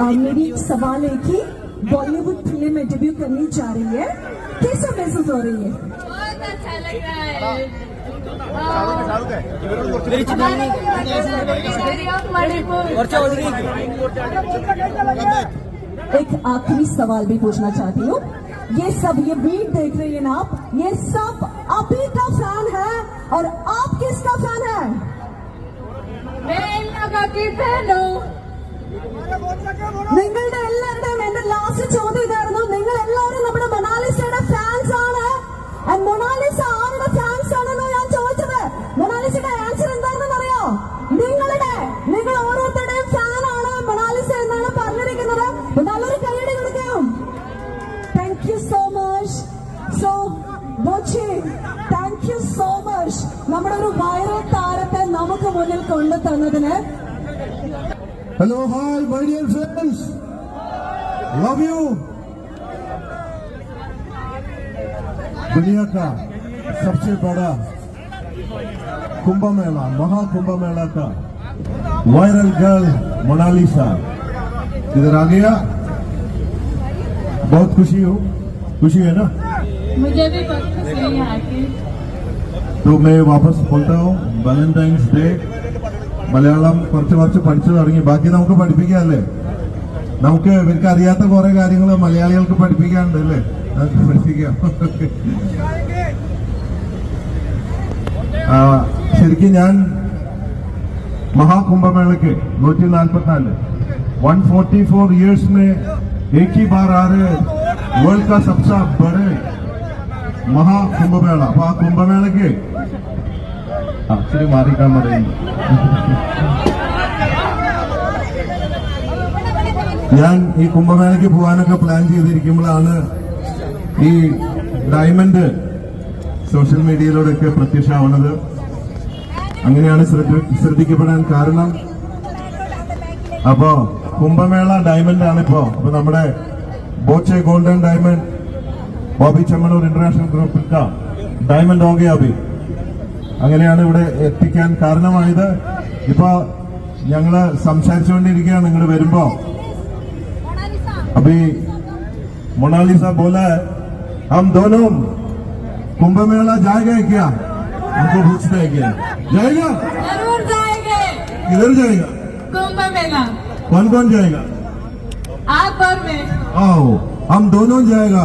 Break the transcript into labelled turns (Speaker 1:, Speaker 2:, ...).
Speaker 1: मेरी सवाल है कि बॉलीवुड फिल्म में डेब्यू करनी जा रही है, कैसा महसूस हो रही है?
Speaker 2: बहुत अच्छा लग रहा है।
Speaker 1: एक आखिरी सवाल भी पूछना चाहती हूँ। ये सब ये बीट देख रही है ना आप, ये सब अभी का फैन है और आप किसका फैन है?
Speaker 2: मैं इन लोगों की फैन हूँ।
Speaker 1: നിങ്ങളുടെ എല്ലാവരുടെയും എന്റെ ലാസ്റ്റ് ചോദ്യം ഇതായിരുന്നു. നിങ്ങൾ എല്ലാവരും നമ്മുടെ മൊണാലിസയുടെ ഫാൻസ് ആണ്. മൊണാലിസ ആരുടെ ഫാൻസ് ആണെന്ന് ഞാൻ ചോദിച്ചത്. മൊണാലിസയുടെ ആൻസർ എന്താണെന്ന് അറിയോ? നിങ്ങൾ ഓരോരുത്തരുടെയും ഫാൻ ആണ് മൊണാലിസ എന്നാണ് പറഞ്ഞിരിക്കുന്നത്. നല്ലൊരു കൈയടി കൊടുക്കാം. Thank you so much. So Boche, thank you so much നമ്മുടെ ഒരു വൈറൽ താരത്തെ നമുക്ക് മുന്നിൽ കൊണ്ടു തന്നതിന്.
Speaker 3: Hello, hi, my dear friends. Love you. दुनिया का सबसे बड़ा कुंभ मेला, महाकुंभ मेला का वायरल गर्ल मोनालिसा इधर आ गया. बहुत खुशी है ना?
Speaker 2: मुझे भी बहुत खुशी है यहाँ की.
Speaker 3: तो मैं वापस बोलता हूँ, वैलेंटाइंस डे മലയാളം കുറച്ച് പഠിച്ചു തുടങ്ങി. ബാക്കി നമുക്ക് പഠിപ്പിക്കാല്ലേ? നമുക്ക് ഇവർക്ക് അറിയാത്ത കുറെ കാര്യങ്ങൾ മലയാളികൾക്ക് പഠിപ്പിക്കാനുണ്ട് അല്ലേ? നമുക്ക് പഠിപ്പിക്കാം. ശരിക്കും ഞാൻ महाकुंभमेले 144 144 ईयर्स में एक ही बार आ रहे वर्ल्ड का सबसे बड़े महाकुंभमेला. അപ്പൊ ആ കുംഭമേളയ്ക്ക് ഇച്ചിരി മാറിക്കാൻ പറയുന്നു. ഞാൻ ഈ കുംഭമേളയ്ക്ക് പോകാനൊക്കെ പ്ലാൻ ചെയ്തിരിക്കുമ്പോഴാണ് ഈ ഡയമണ്ട് സോഷ്യൽ മീഡിയയിലൂടെയൊക്കെ പ്രത്യക്ഷമാവുന്നത്. അങ്ങനെയാണ് ശ്രദ്ധിക്കപ്പെടാൻ കാരണം. അപ്പോ കുംഭമേള ഡയമണ്ട് ആണിപ്പോ. അപ്പൊ നമ്മുടെ Boche golden diamond Bobby Chemmanur international ഗ്രൂപ്പിൽ ഡയമണ്ട് ഹോ ഗയാ അഭി. അങ്ങനെയാണ് ഇവിടെ എത്തിക്കാൻ കാരണമായത്. ഇപ്പൊ ഞങ്ങള് സംസാരിച്ചുകൊണ്ടിരിക്കുകയാണ് നിങ്ങൾ വരുമ്പോ. अभी मोनालिसा बोला है हम दोनों कुंभ मेला जाएगा क्या? हमको पूछते हैं क्या जाएगा?
Speaker 2: जरूर जाएंगे.
Speaker 3: किधर जाएगा?
Speaker 2: कुंभ मेला.
Speaker 3: कौन कौन जाएगा?
Speaker 2: आप और मैं.
Speaker 3: आओ हम दोनों जाएगा.